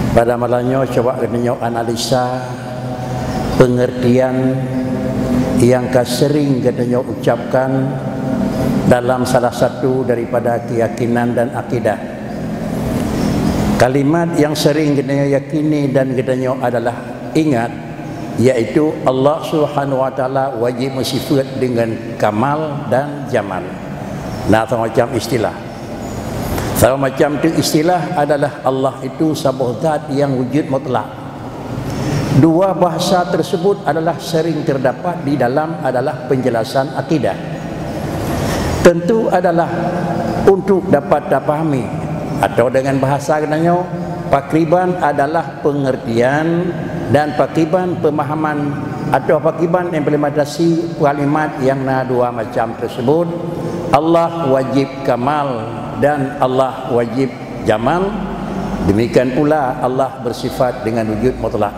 Pada malamnya coba kita analisa pengertian yang sering kita ucapkan dalam salah satu daripada keyakinan dan akidah. Kalimat yang sering kita yakini dan kita adalah ingat, yaitu Allah Subhanahu wa taala wajib bersifat dengan kamal dan jamal. Nah, macam istilah. Sama macam tu istilah adalah Allah itu sebuah zat yang wujud mutlak. Dua bahasa tersebut adalah sering terdapat di dalam adalah penjelasan akidah. Tentu adalah untuk dapat dipahami atau dengan bahasa kenanya pakriban adalah pengertian dan pakriban pemahaman atau pakriban implementasi kalimat yang dua macam tersebut. Allah wajib kamal dan Allah wajib jamal. Demikian pula Allah bersifat dengan wujud mutlak.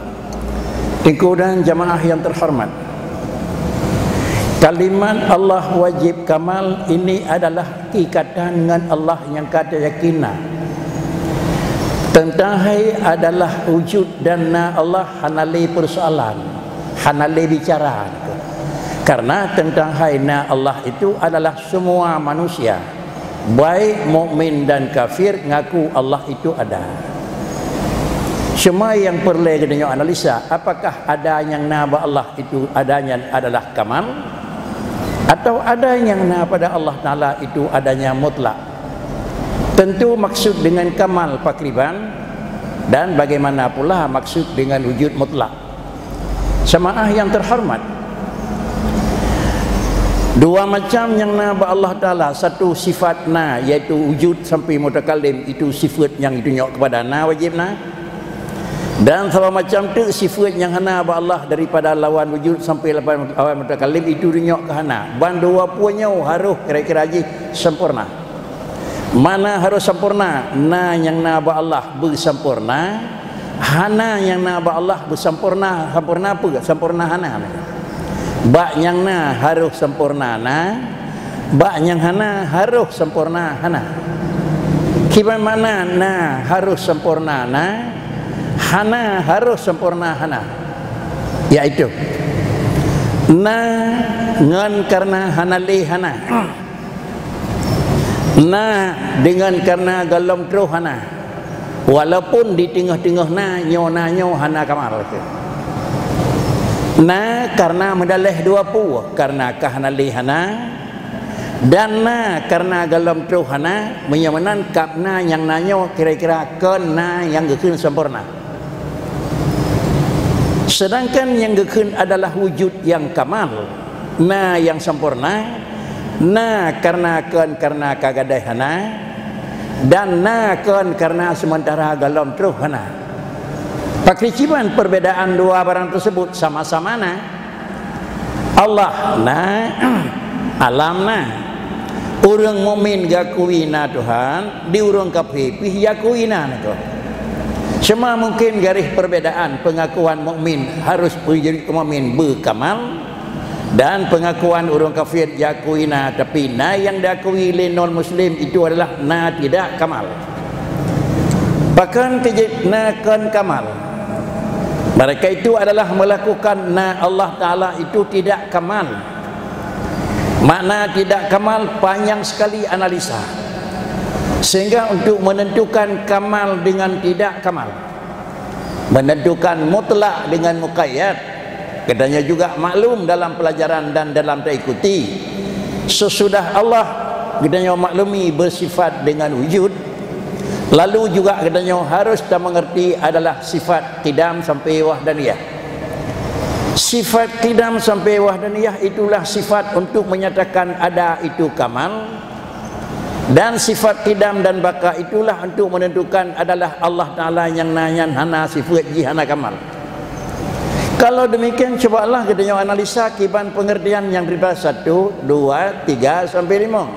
Tengku dan jamaah yang terhormat, kalimat Allah wajib kamal ini adalah ikatan dengan Allah yang kata yakinah. Tentang hai adalah wujud dan Allah hanali persoalan, hanali bicara. Karena tentang hai Allah itu adalah semua manusia, baik mukmin dan kafir ngaku Allah itu ada. Semua yang perlu kita analisa, apakah ada yang nama Allah itu adanya adalah kamal, atau ada yang nama pada Allah Ta'ala itu adanya mutlak. Tentu maksud dengan kamal pakriban, dan bagaimana pula maksud dengan wujud mutlak. Jemaah yang terhormat, dua macam yang nama Allah Ta'ala, satu sifat yaitu wujud sampai mutakalim, itu sifat yang ditunjuk kepada wajib dan sama macam tu sifat yang hana Allah daripada lawan wujud sampai lawan mutakalim, itu ditunjuk ke hana. Ban dua punya harus kira-kira haji sempurna. Mana harus sempurna? Yang nama Allah bersempurna, hana yang nama Allah bersempurna. Sempurna apa? Sempurna hana. Bak yang harus sempurna bak yang hana harus sempurna hana. Bagaimana harus sempurna hana harus sempurna hana, yaitu ngan karena hanali hana, dengan karena galam terus hana, walaupun di tengah-tengah nyo hana kamal. Karena medalih dua pu, karena kahanali hana, dan karena galam terus hana, menyamanan kapna yang nanyo kira-kira kena yang gekun sempurna. Sedangkan yang gekun adalah wujud yang kamal, yang sempurna, karena kagadai hana, dan karena sementara galam terus hana. Pakriciban perbedaan dua barang tersebut sama-sama Allah alam orang mukmin gakui Tuhan, di orang kafir yakui Cuma mungkin garis perbedaan pengakuan mukmin harus menjadi mukmin berkamal, dan pengakuan orang kafir yakui tapi yang diakui oleh non muslim itu adalah tidak kamal. Bahkan kan kamal, mereka itu adalah melakukan Allah Ta'ala itu tidak kamal. Makna tidak kamal panjang sekali analisa, sehingga untuk menentukan kamal dengan tidak kamal, menentukan mutlak dengan muqayyad, katanya juga maklum dalam pelajaran dan dalam terikuti. Sesudah Allah katanya maklumi bersifat dengan wujud, lalu juga katanya harus kita mengerti adalah sifat qidam sampai wahdaniyah. Sifat qidam sampai wahdaniyah itulah sifat untuk menyatakan ada itu kamal, dan sifat qidam dan baka itulah untuk menentukan adalah Allah Ta'ala yang hana sifat jihana kamal. Kalau demikian cobalah kita analisa kiban pengertian yang daripada 1, 2, 3 sampai 5.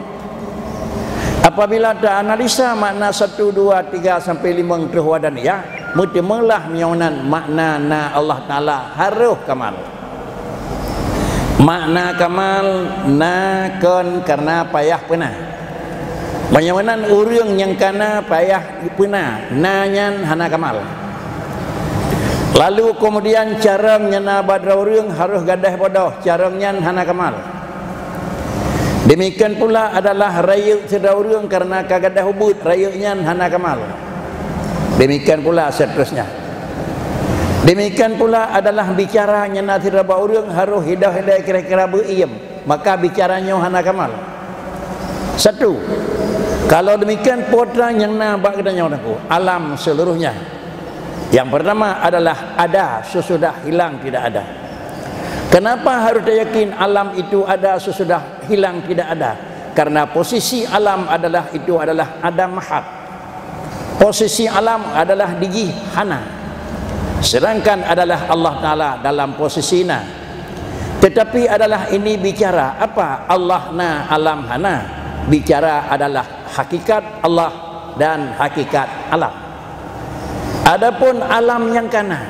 Apabila kita analisa makna 1, 2, 3 sampai 5 terwadaniyah, mutimalah menyonan makna Allah Ta'ala harus kamal. Makna kamal karena payah pernah. Bagaimana orang yang kana payah pernah nanyan hana kamal. Lalu kemudian carang nyana badraurung harus gadah bodoh, carangnya hana kamal. Demikian pula adalah rayuk sedaurung karena kagadah hubud, rayuknya hana kamal. Demikian pula seterusnya. Demikian pula adalah bicara nyana tidak baurung harus hidah-hidah kira-kira beiem, maka bicaranya hana kamal. Satu, kalau demikian putra yang nabak katanya aku alam seluruhnya. Yang pertama adalah ada sesudah hilang tidak ada. Kenapa harus yakin alam itu ada sesudah hilang tidak ada? Karena posisi alam adalah itu adalah ada mahak. Posisi alam adalah digi hana. Sedangkan adalah Allah Ta'ala dalam posisi na. Tetapi adalah ini bicara apa? Allah na alam hana. Bicara adalah hakikat Allah dan hakikat alam. Adapun alam yang kana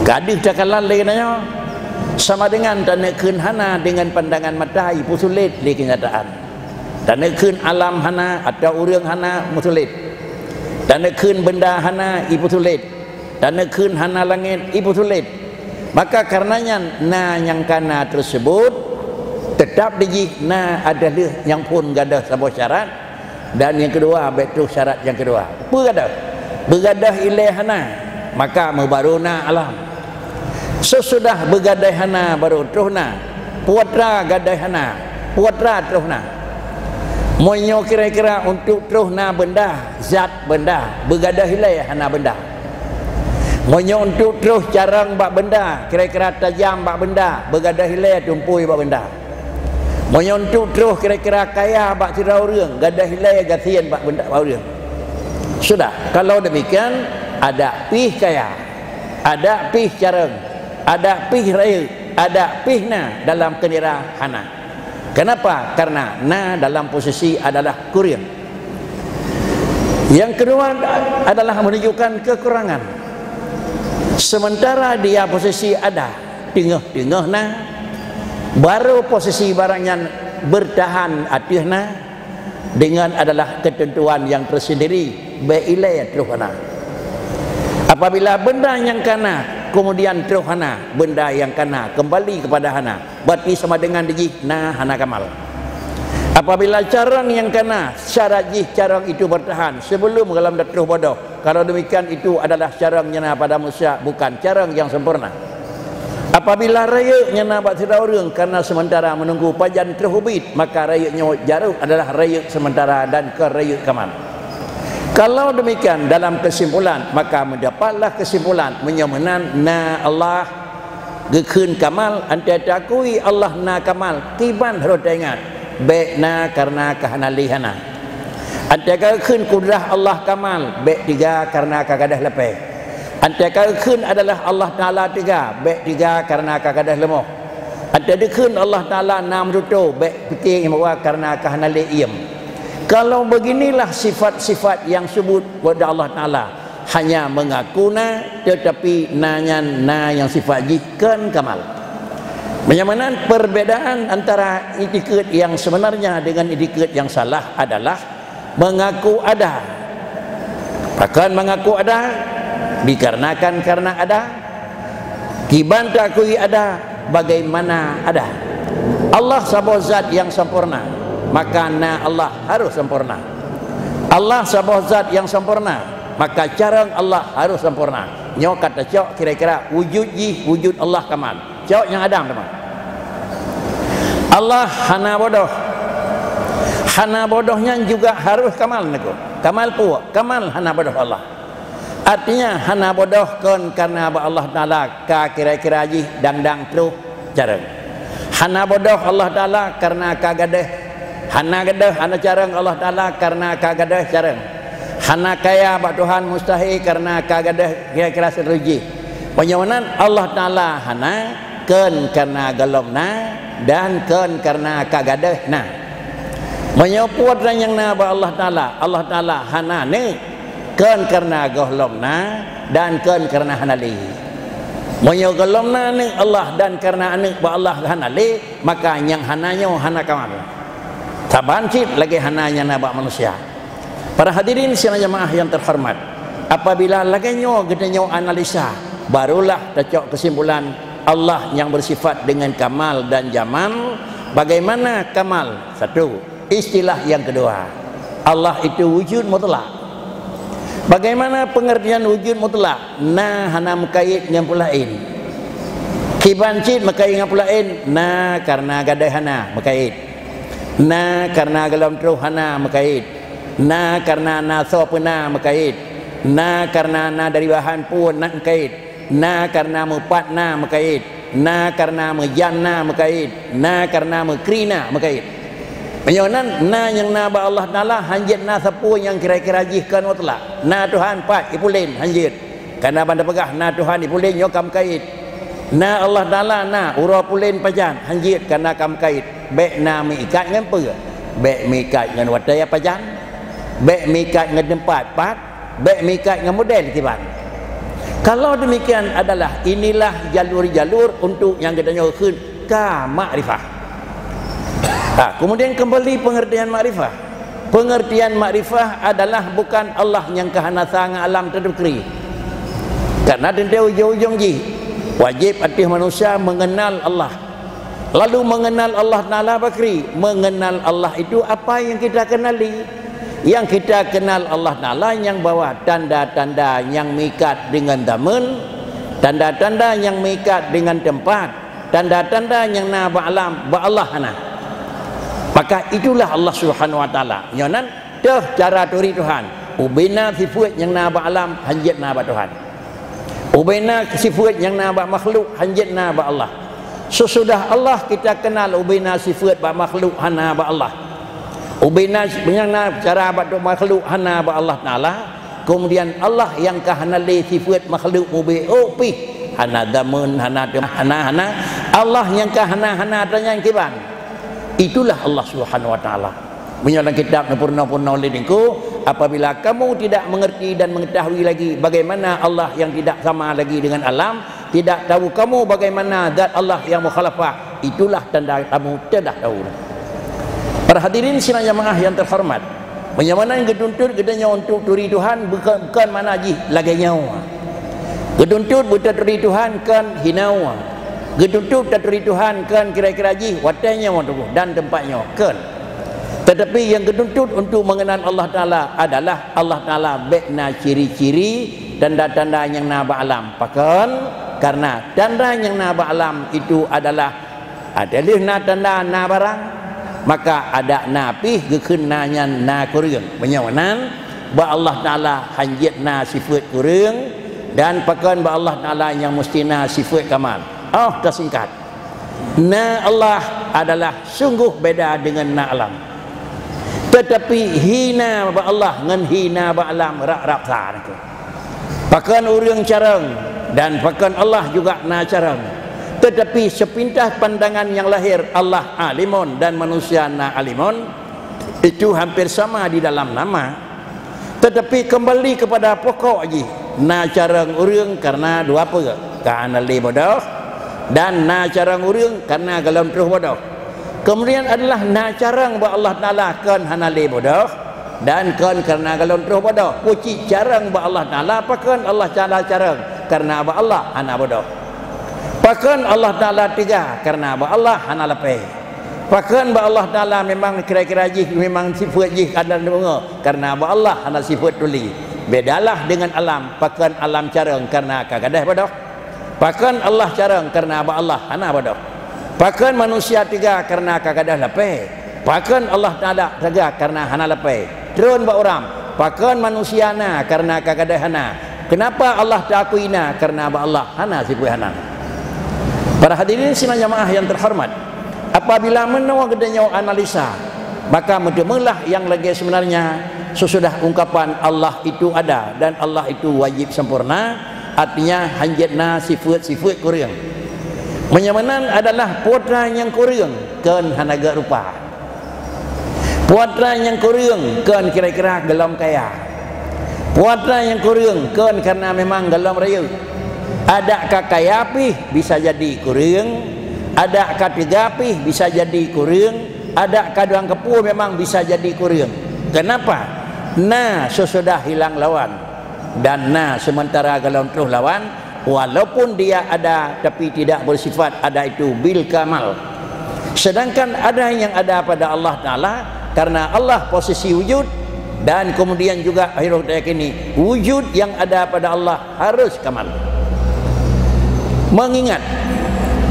kadih takalan lainnya sama dengan tanekun hana dengan pandangan mata ibu sulit di kenyataan. Tanekun alam hana atau urang hana musulit. Tanekun benda hana ibu sulit. Tanekun hana langit ibu sulit. Maka karenanya na yang kana tersebut tetap dijih na adalah yang pun gadah sebuah syarat. Dan yang kedua betul syarat yang kedua. Apa gadah? Begadah ilaihana maka membaruna alam. Sesudah begadah hana baru terusna puatra gadah hana puatra terusna. Monyo kira-kira untuk terusna benda zat benda begadah ilaihana benda. Monyo untuk terus carang bak benda kira-kira tajam bak benda begadah ilaih tumpui bak benda. Monyo untuk terus kira-kira kaya bak tiraurang gadah ilaih gatian bak benda bak urang. Sudah, kalau demikian ada pih kaya, ada pih carang, ada pih raya, ada pih na dalam kenira hana. Kenapa? Karena na dalam posisi adalah kurian. Yang kedua adalah menunjukkan kekurangan. Sementara dia posisi ada tengah-tengah na, baru posisi barangnya bertahan atihna dengan adalah ketentuan yang tersendiri. Beilai teruhana. Apabila benda yang kana kemudian teruhana, benda yang kana kembali kepada hana, berarti sama dengan dijih na hana kamal. Apabila carang yang kana syarat jih carang itu bertahan sebelum dalam teruh bodoh, kalau demikian itu adalah carang nyana pada manusia, bukan carang yang sempurna. Apabila raya nyana bak sedaurang karena sementara menunggu pajan terhubit, maka rayanya jaruk adalah raya sementara dan ke raya kamal. Kalau demikian dalam kesimpulan maka mendapatlah kesimpulan menyamanan na Allah gekun kamal ante takui Allah na kamal tiban harus ingat baik na karena kehanalihana ante gekun kudrah Allah kamal baik tiga karena kagadah lepeh ante gekun adalah Allah Taala tiga baik tiga karena kagadah lemah ante gekun Allah Taala nam rutu baik fikir bahwa karena kehanalih iem. Kalau beginilah sifat-sifat yang sebut kepada Allah Ta'ala hanya mengaku na tetapi nanya na yang sifat jikan kamal. Bagaimana perbedaan antara itikat yang sebenarnya dengan itikat yang salah adalah mengaku ada. Bahkan mengaku ada dikarenakan karena ada, kiban takui ada bagaimana ada. Allah sebuah zat yang sempurna, maka na Allah harus sempurna. Allah sebuah zat yang sempurna, maka cara Allah harus sempurna. Nyo kata cok kira-kira wujud ji wujud Allah kamal. Cok yang ada teman. Allah hana bodoh. Hana bodohnya juga harus kamal nego. Kamal pu, kamal hana bodoh Allah. Artinya hana bodoh kon karena Allah Taala ka kira-kira ji dang terus cara. Hana bodoh Allah Taala karena kagadah. Hana gadah hana carang Allah Ta'ala karena kagadah carang. Hana kaya bak Tuhan mustahil karena kagadah kira-kira seruji. Penyawanan Allah Ta'ala hana ken karena galomna dan ken karena kagadah na. Menyebut yang na ba Allah Ta'ala. Allah Ta'ala hana ne ken karena galomna dan ken karena hanali. Menyebut galomna ne Allah dan karena ane ba Allah hanali, maka yang hananya hana kamal. Tabancit lagi hananya nabak manusia. Para hadirin sekalian jemaah yang terhormat, apabila laganya kita nyo analisa, barulah tercok kesimpulan Allah yang bersifat dengan kamal dan jamal. Bagaimana kamal? Satu, istilah yang kedua, Allah itu wujud mutlak. Bagaimana pengertian wujud mutlak? Na hana mukait dengan pulain. Kibancit mukait dengan pulain. Na karena gadai hana mukait. Na karena galam teruh hana mukait. Na karena naso puna mukait. Na karena na dari bahan pun nak mukait. Na karena mupat na mukait. Na karena mejan na mukait. Na karena mekrina mukait. Menyonan na yang na ba Allah Taala hanjit na sapu yang kira-kira jihkan mutlak. Na Tuhan pat ipulin hanjit. Karena banda pegah na Tuhan ipulin nyokam kait. Na Allah Taala na ura pulin pajan hanjit karena kam kait. Bek na mikat ngan pe. Bek mikat ngan wadaya pajan. Bek mikat ngan tempat pat. Bek mikat ngan model kiban. Kalau demikian adalah inilah jalur-jalur untuk yang kita nyokun ka makrifah. Kemudian kembali pengertian makrifah. Pengertian makrifah adalah bukan Allah yang kehanasa alam terdekri. Karena denda ujung-ujung ji wajib atas manusia mengenal Allah. Lalu mengenal Allah Taala bakri. Mengenal Allah itu apa yang kita kenali? Yang kita kenal Allah Taala yang bawa tanda-tanda yang mikat dengan damen, tanda-tanda yang mikat dengan tempat, tanda-tanda yang na ba'alam ba'allah hana. Maka itulah Allah Subhanahu wa taala. Nyonan dah cara turi Tuhan. Ubena sifat yang na ba alam hanjit na ba Tuhan. Ubena sifat yang na ba makhluk hanjit na ba Allah. Sesudah Allah kita kenal ubena sifat ba makhluk hana ba Allah. Ubena yang na cara ba makhluk hana ba Allah taala. Kemudian Allah yang kahanali sifat makhluk ubi opi hana damun hana Allah yang kahana tanya yang kiban. Itulah Allah Subhanahu wa taala. Menyatakan kitab purna-purna oleh niku, apabila kamu tidak mengerti dan mengetahui lagi bagaimana Allah yang tidak sama lagi dengan alam, tidak tahu kamu bagaimana zat Allah yang mukhalafah, itulah tanda kamu tidak tahu. Para hadirin sidang jamaah yang terhormat, menyamanan geduntut gedenya untuk turi Tuhan bukan mana ji laganya. Geduntut buta turi Tuhan kan hinau. Geduntut turi Tuhan kan kira-kira ji watanya dan tempatnya kan. Tetapi yang geduntut untuk mengenal Allah Taala adalah Allah Taala bekna ciri-ciri tanda-tanda yang na ba'alam. Pakan karena tanda yang na ba'alam itu adalah adalah na tanda na barang, maka ada napi gekeunanya na kureung. Menyawanan ba Allah Taala hanjit na sifat kureung dan pakan ba Allah Taala yang mustina sifat kamal. Tersingkat. Na Allah adalah sungguh beda dengan na alam. Tetapi hina ba Allah ngan hina ba alam rak-rak sah. Pakan urang carang dan pakan Allah juga na carang. Tetapi sepintas pandangan yang lahir Allah alimun dan manusia na alimun itu hampir sama di dalam nama. Tetapi kembali kepada pokok lagi. Na carang urang karena dua apa? Karena li bodoh dan na carang urang karena galam terus bodoh. Kemudian adalah na carang ba Allah Taala kan hanale bodoh dan kan karena galam terus bodoh. Puci carang ba Allah Taala pakan Allah Taala carang karena ba Allah hana bodoh. Pakan Allah Taala tiga karena ba Allah hana lepe. Pakan ba Allah Taala memang kira-kira jih memang sifat jih ada bunga karena ba Allah hana sifat tuli. Bedalah dengan alam. Pakan alam carang karena kagadah bodoh. Pakan Allah carang karena ba Allah hana bodoh. Pakan manusia tiga karena kagadah lepe. Pakan Allah Taala tiga karena hana lepe. Terun ba orang. Pakan manusia na karena kagadah hana. Kenapa Allah takuina karena ba Allah hana sifat hana. Para hadirin sidang jamaah yang terhormat, apabila menua gedenya analisa, maka medemelah yang lagi sebenarnya sesudah ungkapan Allah itu ada dan Allah itu wajib sempurna. Artinya hanjitna sifat-sifat kurang. Menyamanan adalah putra yang kurang kan hanaga rupa. Putra yang kurang kan kira-kira gelam kaya. Putra yang kurang kan karena memang gelam raya. Ada kakaya pih bisa jadi kurang. Ada katiga pih bisa jadi kurang. Ada kaduang kepu memang bisa jadi kurang. Kenapa? Nah sesudah hilang lawan. dan na sementara kalau terus lawan, walaupun dia ada tapi tidak bersifat ada itu bil kamal. Sedangkan ada yang ada pada Allah Ta'ala, karena Allah posisi wujud, dan kemudian juga akhirul yakini wujud yang ada pada Allah harus kamal. Mengingat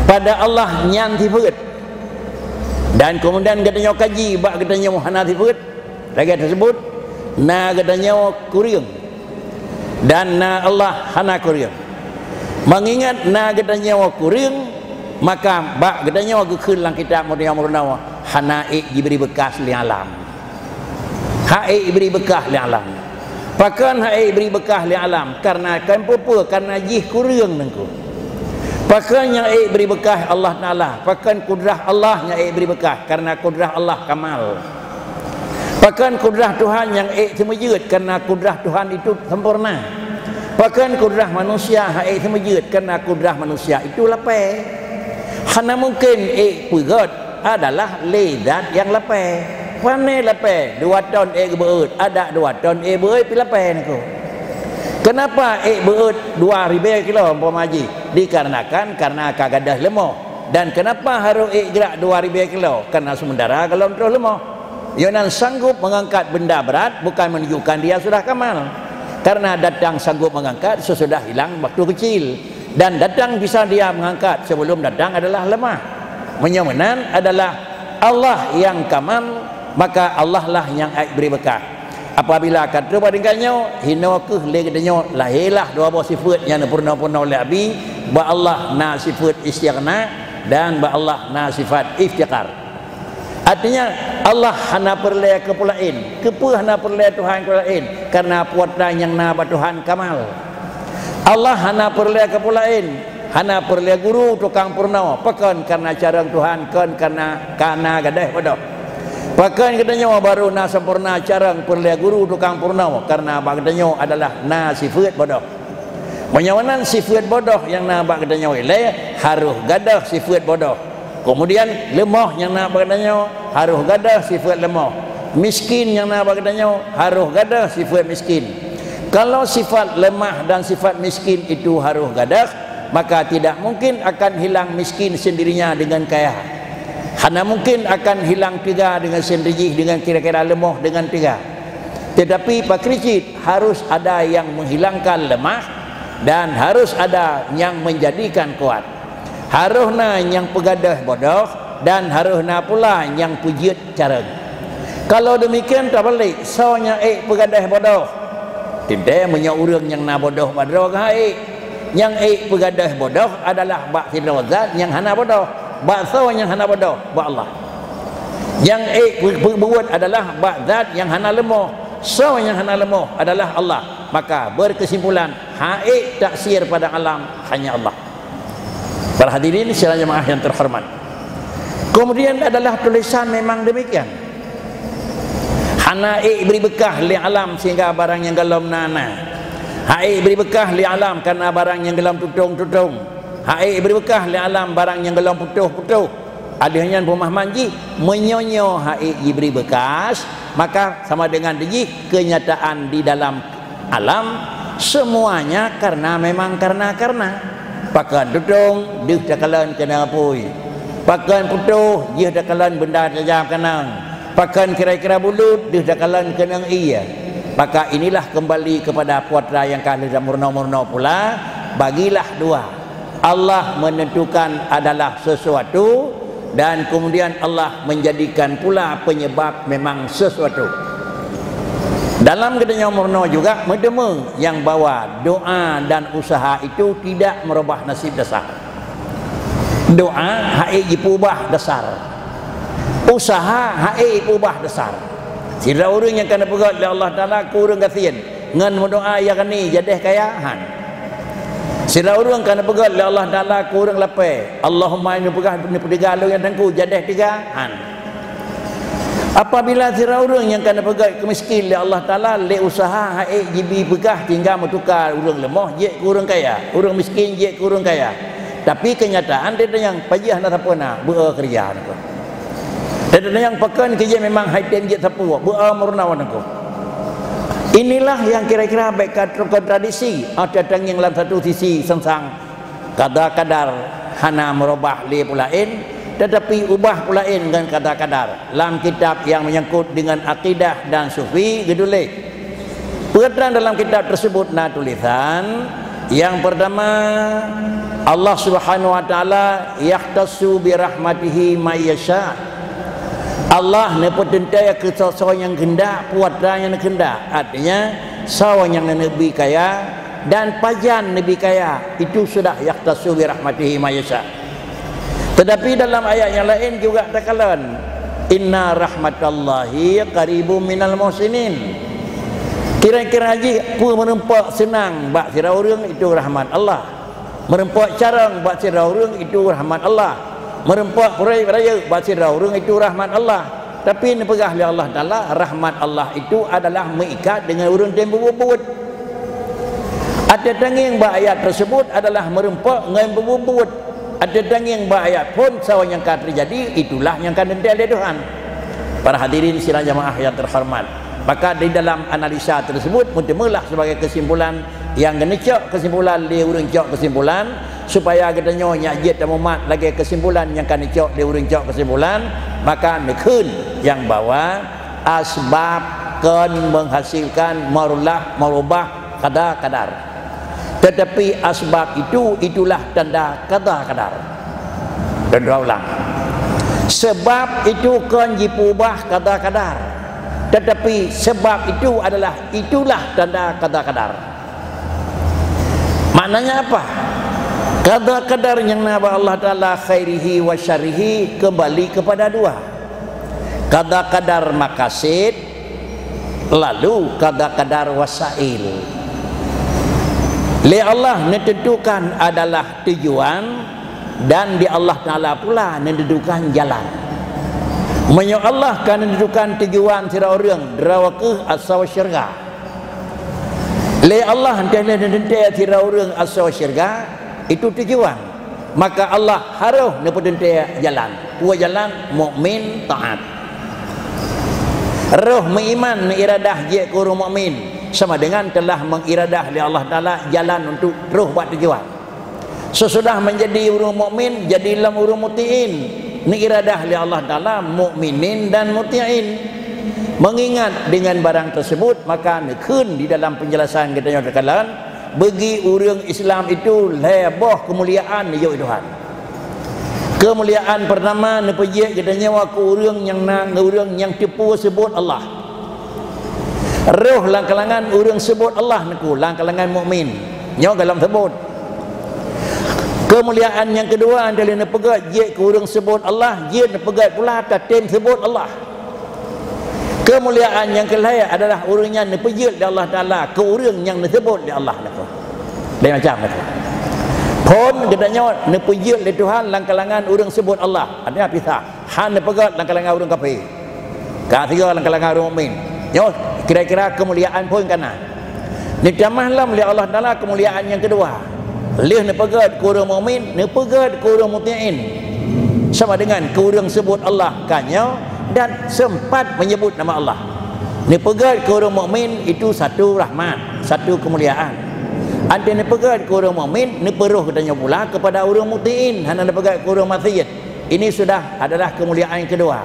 pada Allah nyan tifut, dan kemudian katanya kaji bak katanya muhana tifut lagi tersebut na katanya kuriung, dan na Allah hana kuriung. Mengingat na katanya kuriung, maka bak katanya gekun lang kitab murna hana diberi bekas li alam, hae beri bekas li alam. Pakan hae beri bekas li alam karena kenapa? Karena jih kuriung nengku. Pakan yang beri bekah Allah Ta'ala, pakan kudrah Allah yang beri bekah karena kudrah Allah kamal. Pakan kudrah Tuhan yang semujud karena kudrah Tuhan itu sempurna. Pakan kudrah manusia yang semujud karena kudrah manusia itu lapai. Hana mungkin pegot adalah ledat yang lapai. Pane lapai 2 ton beut, ada 2 ton beut pi lapai niku. Kenapa beut 2,000 kilo umpama haji? Dikarenakan karena kagadah lemah. Dan kenapa harus gerak 2,000 kilo? Karena sementara kalau terus lemah, Yonan sanggup mengangkat benda berat bukan menunjukkan dia sudah kamal. Karena datang sanggup mengangkat sesudah hilang waktu kecil, dan datang bisa dia mengangkat sebelum datang adalah lemah. Menyomenan adalah Allah yang kamal, maka Allah lah yang beri bekah. Apabila kata padingkannya hina ke legadanya lahirlah dua buah sifat yang purna-purna oleh Abi, ba Allah na sifat istighna dan ba Allah na sifat iftiqar. Artinya Allah hana perlaya kepulain, kepuh hana perlaya Tuhan kepulain karena puatra yang na ba Tuhan kamal. Allah hana perlaya kepulain, hana perlaya guru tukang purna, pakan karena carang Tuhan kan karena gadah bodoh. Pakan katanya baru na sempurna carang perlia guru tukang purnawa karena katanya adalah na sifat bodoh. Menyawanan sifat bodoh yang na katanya wilayah harus gadah sifat bodoh. Kemudian lemah yang na katanya harus gadah sifat lemah. Miskin yang na katanya harus gadah sifat miskin. Kalau sifat lemah dan sifat miskin itu harus gadah, maka tidak mungkin akan hilang miskin sendirinya dengan kaya. Hana mungkin akan hilang tiga dengan sendiri, dengan kira-kira lemah dengan tiga. Tetapi Pak Kricit harus ada yang menghilangkan lemah dan harus ada yang menjadikan kuat. Harusna yang pegadah bodoh dan harusna pula yang pujit careng. Kalau demikian tak balik, soalnya pegadah bodoh. Tidak punya orang yang na bodoh bodoh yang pegadah bodoh adalah bak sidrawazat yang hana bodoh. Bakso yang hana bodoh ba Allah. Yang berbuat adalah ba'zat yang hana lemah. So yang hana lemah adalah Allah. Maka berkesimpulan taksir pada alam hanya Allah. Para hadirin sekalian jemaah yang terhormat. Kemudian adalah tulisan memang demikian. Hana beri bekah li alam sehingga barang yang galam nana. Beri bekah li alam karena barang yang galam tutung-tutung. Beri bekah li alam barang yang gelam putuh-putuh. Adanya rumah manji menyonyo diberi bekas, maka sama dengan diji kenyataan di dalam alam semuanya karena memang karena pakan tutung dia dakalan kena apui, pakan putuh dia dakalan benda tajam kenang, pakan kira-kira bulut dia dakalan kenang iya. Maka inilah kembali kepada puatra yang kahli murna-murna pula. Bagilah dua, Allah menentukan adalah sesuatu dan kemudian Allah menjadikan pula penyebab memang sesuatu. Dalam kedenya murno juga medemeng yang bawa doa dan usaha itu tidak merubah nasib dasar. Doa pubah dasar, usaha pubah dasar. Sila orang yang kena pegat oleh Allah Ta'ala kurang kasihan ngan mendoa yang ni jadeh kayahan. Sila orang kena pegat oleh Allah Ta'ala kurang lapai. Allahumma ini pegah ni pedigalu yang tangku jadeh tigaan. Apabila sila orang yang kena pegat kemiskin oleh Allah Ta'ala le usaha jibi pegah tinggal menukar orang lemah je kurang kaya, orang miskin je kurang kaya. Tapi kenyataan dia yang pajih nak apa nak bekerja nak. Dia yang pekan kerja memang high ten je sapu beamurna wanku. Inilah yang kira-kira baik kontradiksi. Ada yang dalam satu sisi tentang kadar-kadar hana merubah li pulain, tetapi ubah pulain dengan kadar-kadar. Dalam kitab yang menyangkut dengan akidah dan sufi gedulih. Perkataan dalam kitab tersebut na tulisan yang pertama, Allah Subhanahu wa taala yahtassu bi rahmatihi may yasha. Allah ne potentai ke sesuatu yang hendak, puatan yang hendak. Artinya sesuatu yang nabi kaya dan pajan nabi kaya itu sudah yahtassu bi rahmatihi may yasha. Tetapi dalam ayat yang lain juga terkalan inna rahmatallahi qaribum minal muhsinin. Kira-kira haji pu merempak senang bak sira urang itu rahmat Allah. Merempak carang bak sira urang itu rahmat Allah. Merempak raya bak sira urang itu rahmat Allah. Tapi ni pegah oleh Allah Taala, rahmat Allah itu adalah mengikat dengan urang yang berbubut. Ada tanging bak ayat tersebut adalah merempak dengan berbubut. Ada tanging bak ayat pun sawan yang akan terjadi, itulah yang akan ditentukan oleh Tuhan. Para hadirin sidang jamaah yang terhormat, maka di dalam analisa tersebut mutimalah sebagai kesimpulan yang genecok kesimpulan dia urang cok kesimpulan supaya kita nyonya jet dan umat lagi kesimpulan yang kan cok dia urang cok kesimpulan, maka nekun yang bawa asbab kan menghasilkan merubah kadar-kadar. Tetapi asbab itulah tanda kadar-kadar. Dan ulang. Sebab itu kan dipubah kadar-kadar. Tetapi sebab itulah tanda kadar-kadar. Maknanya apa? Kadar-kadar yang naba Allah Ta'ala khairihi wa syarihi kembali kepada dua. Kadar-kadar makasid, lalu kadar-kadar wasail. Li Allah menentukan adalah tujuan, dan di Allah Ta'ala pula menentukan jalan. Menyo Allah kan menentukan tujuan sira orang derawakeh asal syurga. Le Allah hendak menentukan sira orang asal syurga itu tujuan. Maka Allah harus menentukan jalan. Dua jalan mukmin taat. Roh meiman iradah je ke orang mukmin sama dengan telah mengiradah oleh Allah Taala jalan untuk roh buat tujuan. Sesudah menjadi orang mukmin jadilah orang mutiin. Ni iradah oleh Allah Ta'ala mukminin dan muti'in. Mengingat dengan barang tersebut, maka nekun di dalam penjelasan kita yang terkalan bagi orang Islam itu lebah kemuliaan di Tuhan. Kemuliaan pertama nepejek kita nyawa ke orang yang tipu sebut Allah. Roh lang-kalangan orang sebut Allah neku lang-kalangan mukmin. Nyawa dalam sebut. Kemuliaan yang kedua adalah nepegat je ke orang sebut Allah, je nepegat pula tatim sebut Allah. Kemuliaan yang kelaya adalah orangnya nepegat di Allah Ta'ala ke orang yang disebut di Allah. Lain macam itu. Pun katanya nepegat di Tuhan lang-kalangan orang sebut Allah. Ada pisah. Han nepegat lang-kalangan orang kafir. Ketiga lang-kalangan orang mukmin. Yo, kira-kira kemuliaan pun kana. Ditambahlah oleh Allah Ta'ala kemuliaan yang kedua. Lih nepegat ke orang mukmin, nepegat ke orang muti'in. Sama dengan ke orang sebut Allah kanya dan sempat menyebut nama Allah. Nepegat ke orang mukmin itu satu rahmat, satu kemuliaan. Ada nepegat ke orang mukmin, neperuh katanya pula kepada orang muti'in, hanya nepegat ke orang maksiat. Ini sudah adalah kemuliaan yang kedua.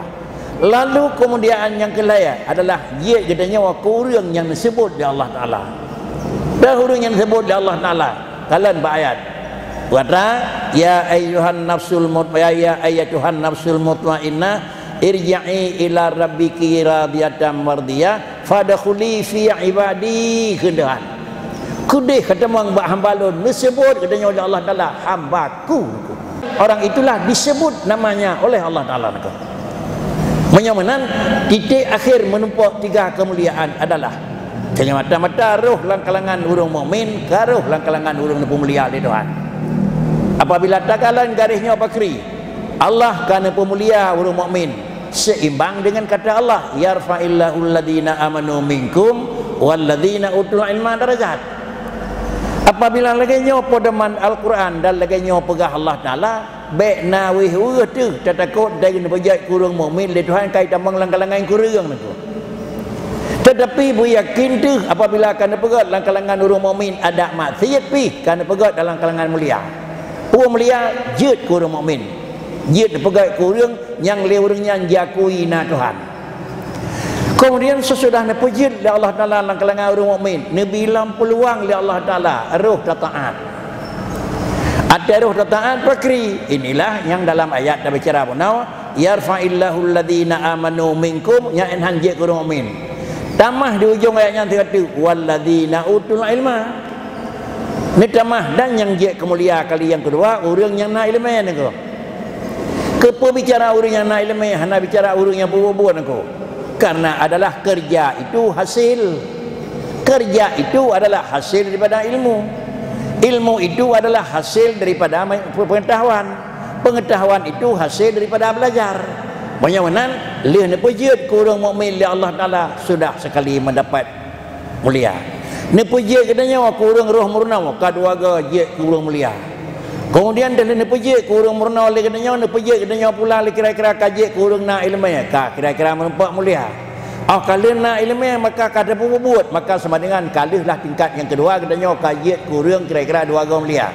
Lalu kemuliaan yang kelaya adalah dia katanya ke orang yang disebut di Allah Ta'ala. Dan orang yang disebut di Allah Ta'ala kalian ayat kata ya ayyuhan nafsul mutmainnah ya ayyatuhan nafsul mutmainnah irji'i ila rabbiki radiyatan mardiyah fadkhuli fi ibadi kendahan kudih kata mang ba hambalun disebut katanya oleh Allah Taala hambaku. Orang itulah disebut namanya oleh Allah Taala. Menyamanan titik akhir menumpak tiga kemuliaan adalah jangan mata-mata roh lang-kalangan urang mukmin, roh lang-kalangan urang pemulia di Tuhan. Apabila takalan garisnya bakri, Allah kana pemulia urang mukmin seimbang dengan kata Allah, yarfa'illahu alladhina amanu minkum walladhina utul ilma darajat. Apabila lagi nyo podaman Al-Quran dan lagi nyo pegah Allah Taala, baik nawih tu takut dari nebajak kurang mukmin di Tuhan kait tambang lang-kalangan kurang tu. Tetapi bu yakin tu apabila akan pegat dalam kalangan orang mukmin ada maksiat pi kan pegat dalam kalangan mulia. Orang mulia jut ke orang mukmin. Jut pegat ke orang yang leurnya jakui na Tuhan. Kemudian sesudah nepejit oleh Allah Taala dalam kalangan orang mukmin, nabi lam peluang oleh Allah Taala roh taat. Ada roh taat pakri. Inilah yang dalam ayat dah bicara punau, yarfa'illahu alladhina amanu minkum ya enhan je ke orang mukmin. Tamah di ujung ayat yang terkata walladzina utul ilma. Ni tamah dan yang je kemulia kali yang kedua orang yang nak ilmu ni ko. Kepa bicara orang yang nak ilmu, hana bicara orang yang buat ko. Karena adalah kerja itu hasil. Kerja itu adalah hasil daripada ilmu. Ilmu itu adalah hasil daripada pengetahuan. Pengetahuan itu hasil daripada belajar. Banyak-banyak leh nepejit ke orang mukmin li Allah Taala sudah sekali mendapat mulia. Nepejit katanya ke orang roh murna ka dua ga je ke orang mulia. Kemudian dan nepejit ke orang murna li katanya nepejit katanya pula li kira-kira kaji ke orang nak ilmu ka kira-kira menempat mulia. Kalau nak ilmu maka kada buat maka sama dengan kalihlah tingkat yang kedua katanya kaji ke orang kira-kira dua ga mulia.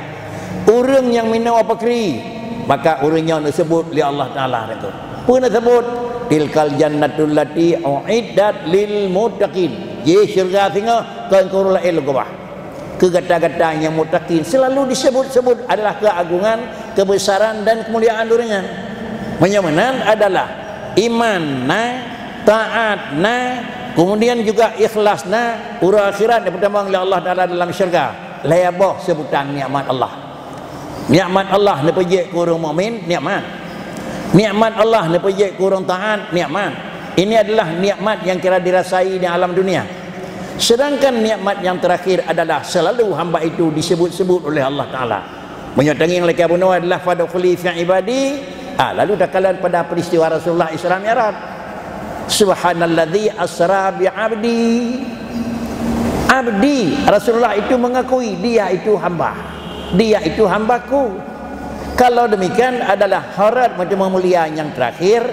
Orang yang minau apa kri maka orang yang disebut li Allah Taala itu. Pernah sebut tilkal jannatul lati uiddat lil muttaqin. Ye syurga singa kan kurula ilgobah. Kegata-gata yang muttaqin selalu disebut-sebut adalah keagungan, kebesaran dan kemuliaan durinya. Menyamanan adalah imanna, taatna, kemudian juga ikhlasna, ura akhirat yang pertama oleh Allah Taala dalam syurga. Layabah sebutan nikmat Allah. Nikmat Allah ni pejik ke orang mukmin, nikmat. Nikmat Allah ni pejik kurang taat, nikmat. Ini adalah nikmat yang kira dirasai di alam dunia. Sedangkan nikmat yang terakhir adalah selalu hamba itu disebut-sebut oleh Allah Taala. Menyatangi yang leka bunuh adalah fadkhuli fi ibadi. Lalu dakalan pada peristiwa Rasulullah Isra Mi'raj. Subhanalladzi asra bi abdi. Abdi, Rasulullah itu mengakui dia itu hamba. Dia itu hambaku. Kalau demikian adalah harat macam mulia yang terakhir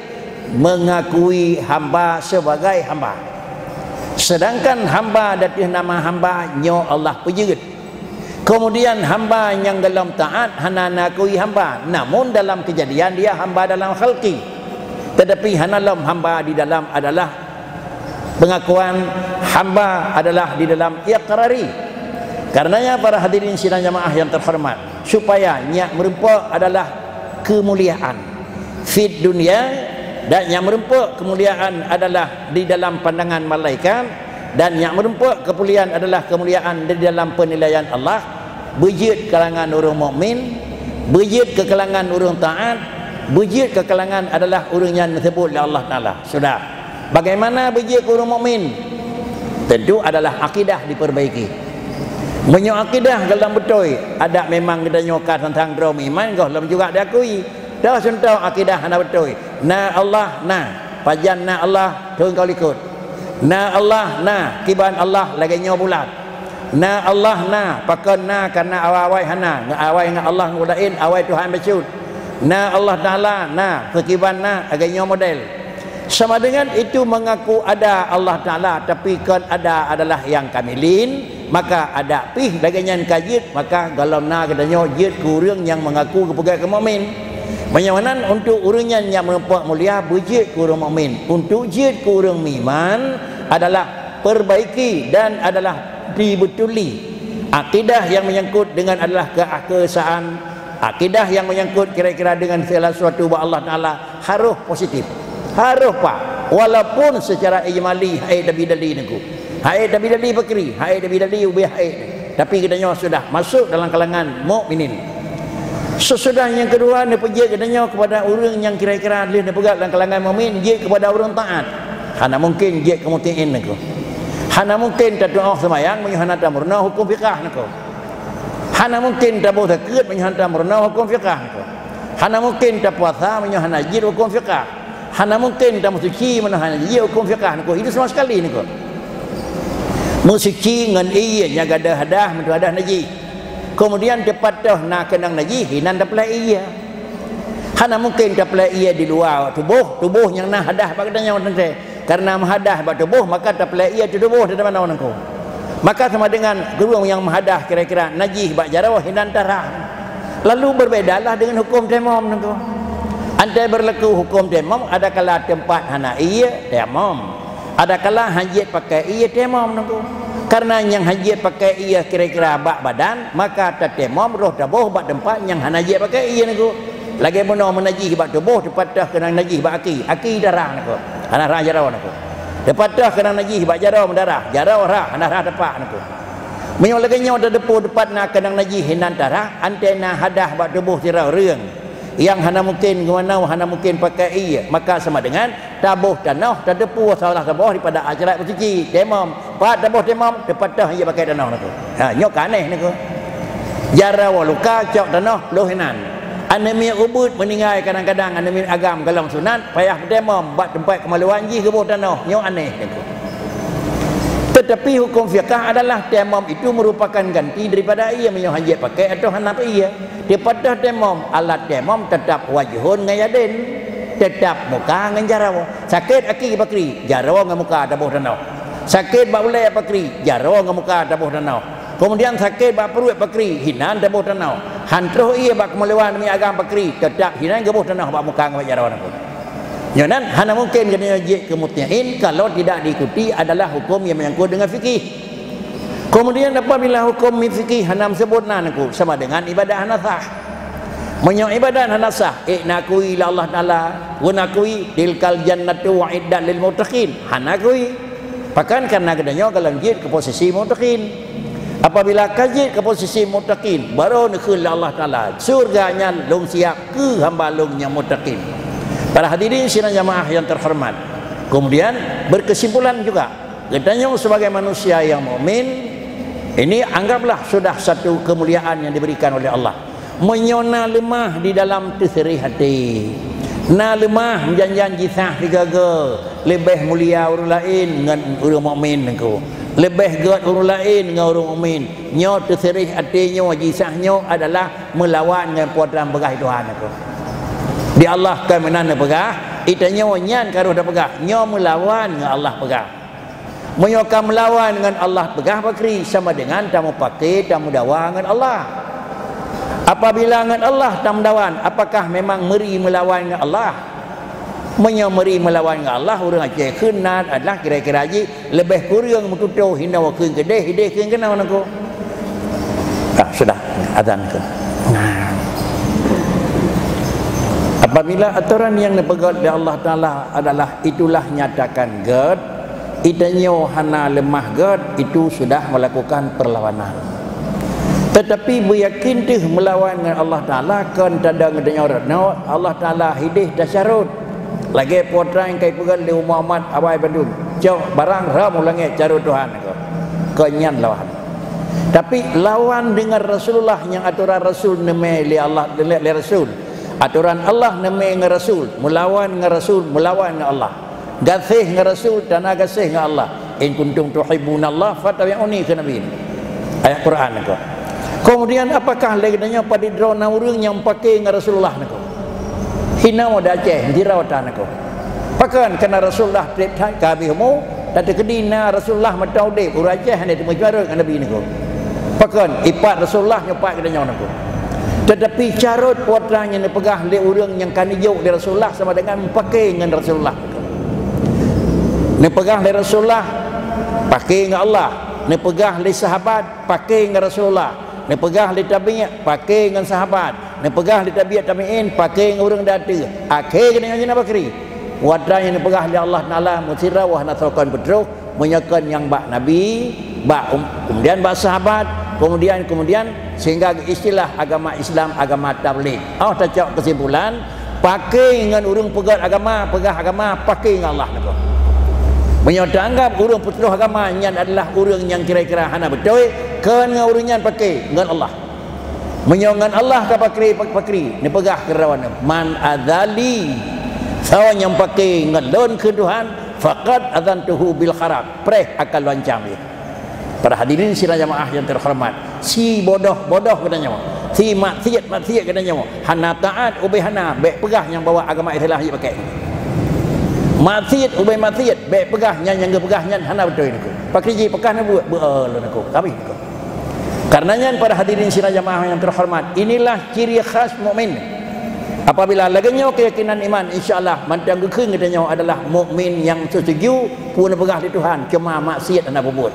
mengakui hamba sebagai hamba. Sedangkan hamba datih nama hamba nyo Allah pejut. Kemudian hamba yang dalam taat hana nakui hamba. Namun dalam kejadian dia hamba dalam khalqi. Tetapi hana dalam hamba di dalam adalah pengakuan hamba adalah di dalam iqrari. Karenanya para hadirin sidang jamaah yang terhormat, supaya nyak merempak adalah kemuliaan fit dunia dan yang merempak kemuliaan adalah di dalam pandangan malaikat dan yang merempak kemuliaan adalah kemuliaan di dalam penilaian Allah. Bejit kalangan orang mukmin, bejit ke kalangan orang taat, bejit ke kalangan adalah orang yang disebut oleh Allah Taala. Sudah. Bagaimana bejit ke orang mukmin? Tentu adalah akidah diperbaiki. Menyo akidah dalam betul ada memang kita nyokat tentang drom iman kau dalam juga diakui dah sentuh akidah hana betul na Allah na pajan na Allah turun kau ikut na Allah na kiban Allah lagi nyo bulat na Allah na pakan na karena awai hana ngawai dengan Allah ngudain awai Tuhan becut na Allah Taala na kekiban na lagi nyo model sama dengan itu mengaku ada Allah Taala tapi kan ada adalah yang kamilin. Maka ada pih dagangan kajit maka galamna katanya jid kurang yang mengaku kepegat ke mukmin. Bagaimana untuk orang yang menempat mulia bejit kurang mukmin. Untuk jid kurang iman adalah perbaiki dan adalah dibetuli. Akidah yang menyangkut dengan adalah keesaan, akidah yang menyangkut kira-kira dengan segala sesuatu bahwa Allah Taala harus positif. Harus pak walaupun secara ijmali hai dabi-dali niku. Hai dabi-dali bakri, hai dabi-dali ubih hai. Tapi katanya sudah masuk dalam kalangan mukminin. Sesudah yang kedua dia pergi katanya kepada orang yang kira-kira dia pegat dalam kalangan mukmin, dia kepada orang taat. Hana mungkin dia kemutiin niku. Hana mungkin tak doa semayang menyuhana tamurna hukum fiqh niku. Hana mungkin tak boleh takut menyuhana tamurna hukum fiqh niku. Hana mungkin tak puasa menyuhana jid hukum fiqh. Hana mungkin tak suci menyuhana jid hukum fiqh niku. Itu sama sekali niku. Musiki ngan iya nya gadah hadah mentu hadah naji. Kemudian depatah nak kenang naji hinan dapat iya. Hana mungkin dapat iya di luar tubuh yang nah hadah pada yang orang karena menghadah bab tubuh maka terpelai ia tubuh di mana nangku. Maka sama dengan guru yang menghadah kira-kira najis bab jarawah hinan darah. Lalu berbedalah dengan hukum tayammum nangku. Antara berlaku hukum tayammum ada kala tempat hana ia tayammum. Ada kala hajat pakai ia tayammum nangku. Karena yang hajat pakai ia kira-kira bab badan maka tayammum roh tubuh bab tempat yang hana hajat pakai ia nangku. Lagi benar menajis bab tubuh dipatah kena najis bab aki darah nako ana rah jarau nako dipatah kena najis bab jarau darah jarau rah ana rah depak nako menyo lagi nyo depu depat nak kena najis hinan darah antena hadah bab tubuh tirau reung yang hana mungkin gimana hana mungkin pakai iya maka sama dengan tabuh tanah terdepu salah tabuh daripada ajarat bersuci temam pat tabuh temam dipatah ia pakai tanah nako ha nyo kaneh nako jarau luka cok tanah loh hinan anemi ubud meninggal kadang-kadang anemi agam galang sunat payah demam buat tempat kemaluan ji gebuh tanah nyo aneh itu. Tetapi hukum fiqh adalah temam itu merupakan ganti daripada ia menyo hajat pakai atau hanap ia daripada temam alat temam tetap wajhun ngayadin tetap muka ngan jarawa sakit aki bakri jarawa ngan muka tabuh tanah sakit bak ulai bakri jarawa ngan muka tabuh tanah kemudian sakit bak perut bakri hinan tabuh tanah hantruh ia bak kemaluan demi agam bakri tetap hinan gebuh tanah bak muka ngan jarawan aku jangan hana mungkin kena jik ke mutyain kalau tidak diikuti adalah hukum yang menyangkut dengan fikih. Kemudian apabila hukum fikih hana sebut aku sama dengan ibadah hanasah menyo ibadah hanasah nakui la Allah taala wa nakui tilkal jannatu wa iddat lil muttaqin hanakui pakan karena kedanya kalau jik ke posisi muttaqin. Apabila kaji ke posisi muttaqin baru nakul Allah taala surganya long siap ke hamba long yang muttaqin. Para hadirin sidang jamaah yang terhormat, kemudian berkesimpulan juga katanya sebagai manusia yang mukmin ini anggaplah sudah satu kemuliaan yang diberikan oleh Allah menyona lemah di dalam teseri hati na lemah menjanjian jisah digaga lebih mulia orang lain dengan orang mukmin engkau lebih gad orang lain dengan orang mukmin nyo terserih hatinya jisahnya adalah melawan dengan puadan begah Tuhan aku di Allah kan menana pegah itanya nyan karuh dah pegah nyo melawan dengan Allah pegah menyokan melawan dengan Allah pegah bakri sama dengan tamu pakai tamu dawa dengan Allah. Apabila dengan Allah tamu dawan apakah memang meri melawan dengan Allah menyamari melawan dengan Allah orang Aceh kenat adalah kira-kira haji lebih kurang mututuh hina wakil kedeh hideh kena nak ko sudah azan ke apabila aturan yang dipegat oleh Allah Ta'ala adalah itulah nyatakan gad itanyo hana lemah gad itu sudah melakukan perlawanan tetapi beryakin tih melawan dengan Allah Ta'ala kan tanda ngadanya orang Allah Ta'ala hidih tasyarut lagi potran kai pegal di Muhammad abai bandung jauh barang ram ulangi carut Tuhan kenyan lawan tapi lawan dengan Rasulullah yang aturan Rasul neme li Allah li Rasul aturan Allah neme dengan Rasul melawan dengan Rasul melawan dengan Allah gasih dengan Rasul dan gasih dengan Allah in kuntum tuhibbunallah fattabi'uni ke Nabi ayat Quran ko kemudian apakah lainnya pada drona urang yang pakai dengan Rasulullah ko hina mo da Aceh dirawatan ko pakan kena Rasulullah trip kabimu tadi kedina Rasulullah matau de urang Aceh hanya temu cara dengan Nabi ko pakan ipat Rasulullah nyopak kedanya ko tetapi carut putranya ni pegah le urang yang kanijuk di Rasulullah sama dengan pakai dengan Rasulullah ni pegah le Rasulullah pakai dengan Allah ni pegah le sahabat pakai dengan Rasulullah ni pegah le tabi'in pakai dengan sahabat ni pegah le tabi'in pakai dengan orang data akhir kena yang bakri wadanya ni pegah le Allah Taala musira wa nasrakan betruk menyakan yang bak nabi bak kemudian bak sahabat kemudian sehingga istilah agama Islam agama tabligh tak cak kesimpulan pakai dengan orang pegah agama pakai dengan Allah nak menyata anggap orang putra agama yang adalah orang yang kira-kira hana betul kena orang yang pakai dengan Allah menyongan Allah ke pakri ni pegah kerawan man adzali sawan yang pakai dengan lon ke Tuhan faqad adzantuhu bil kharab preh akan lancam dia. Para hadirin sidang jamaah yang terhormat, si bodoh katanya, si maksiat katanya, hana taat ubihana baik pegah yang bawa agama Islam pakai maksiat ubay maksiat baik pegahnya yang pegahnya hana betul niku pakriji pekahna buat beul niku kabeh niku. Karenanya para hadirin sidang jamaah yang terhormat, inilah ciri khas mukmin. Apabila laganya keyakinan iman, insyaallah mantang gekeng katanya adalah mukmin yang setuju pun pegah di Tuhan, cuma maksiat hana buat.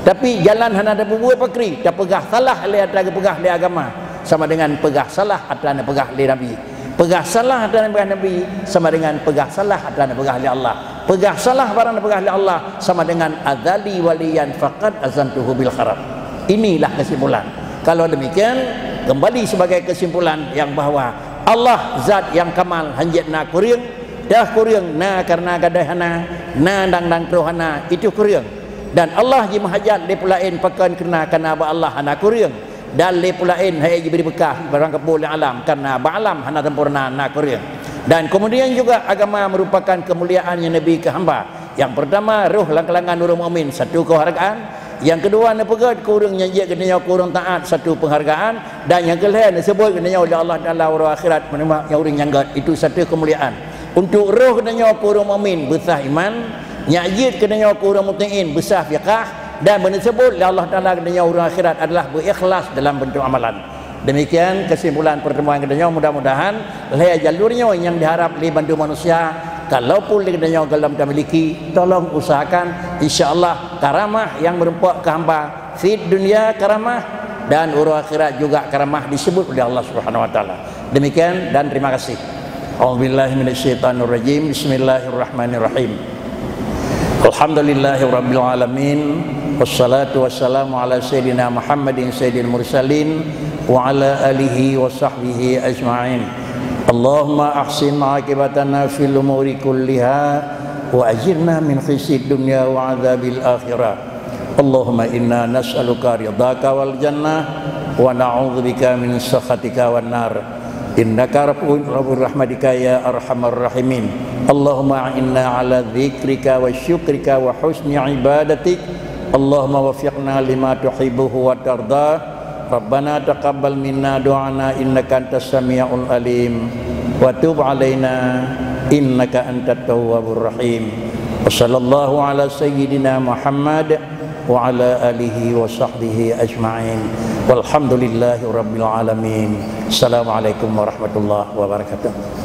Tapi jalan hana ada buat pakri, tak pegah salah le ada pegah le agama sama dengan pegah salah atau pegah le nabi. Pegah salah dan pegah Nabi sama dengan pegah salah dan pegah li Allah. Pegah salah barang pegah li Allah sama dengan adzali waliyan faqad azantuhu bil kharab. Inilah kesimpulan. Kalau demikian, kembali sebagai kesimpulan yang bahwa Allah zat yang kamal hanjatna kuriang dah kuriang na karena gadahana na dang rohana itu kuriang. Dan Allah ji mahajat di pulain pakan kena ba Allah hana kuriang. Dan le pulain hai diberi bekah barang kebul alam karena ba'alam hana sempurna nak kuriang. Dan kemudian juga agama merupakan kemuliaannya Nabi ke hamba. Yang pertama ruh lang-langan nurul mukmin, satu kehargaan. Yang kedua nepegat kurang nyanyi kenanya kurang taat, satu penghargaan. Dan yang kelima disebut kenanya oleh Allah Taala wa akhirat menerima yang orang nyanggat, itu satu kemuliaan. Untuk ruh kenanya kurang mukmin besar iman, nyanyi kenanya kurang mutmain besar fiqh. Dan disebut oleh Allah Ta'ala katanya orang akhirat adalah berikhlas dalam bentuk amalan. Demikian kesimpulan pertemuan katanya, mudah-mudahan leh jalurnya yang diharap oleh bantu manusia. Kalaupun katanya dalam kita miliki, tolong usahakan insya-Allah karamah yang merupakan ke hamba fi dunia karamah dan orang akhirat juga karamah disebut oleh Allah Subhanahu wa taala. Demikian dan terima kasih. A'udzubillahi minasyaitonirrajim. Bismillahirrahmanirrahim. Alhamdulillahirabbil alamin. Wassalatu wassalamu ala sayyidina Muhammadin sayyidil mursalin wa ala alihi wa sahbihi ajma'in. Allahumma ahsin aqibatana fil umuri kulliha wa ajirna min khizyid dunya wa adzabil akhirah. Allahumma inna nas'aluka ridhaka wal jannah wa na'udzubika min sakhatika wan nar. Innaka rabbur rahmatika ya arhamar rahimin. Allahumma inna ala dzikrika wa syukrika wa husni ibadatik. Allahumma wafiqna lima tuhibbuhu wa tardah. Rabbana taqabbal minna du'ana innaka antas samiul alim wa tub alaina innaka antat tawwabur rahim. Wa sallallahu ala sayyidina Muhammad wa ala alihi wa sahbihi ajma'in. Walhamdulillahi rabbil alamin. Assalamualaikum warahmatullahi wabarakatuh.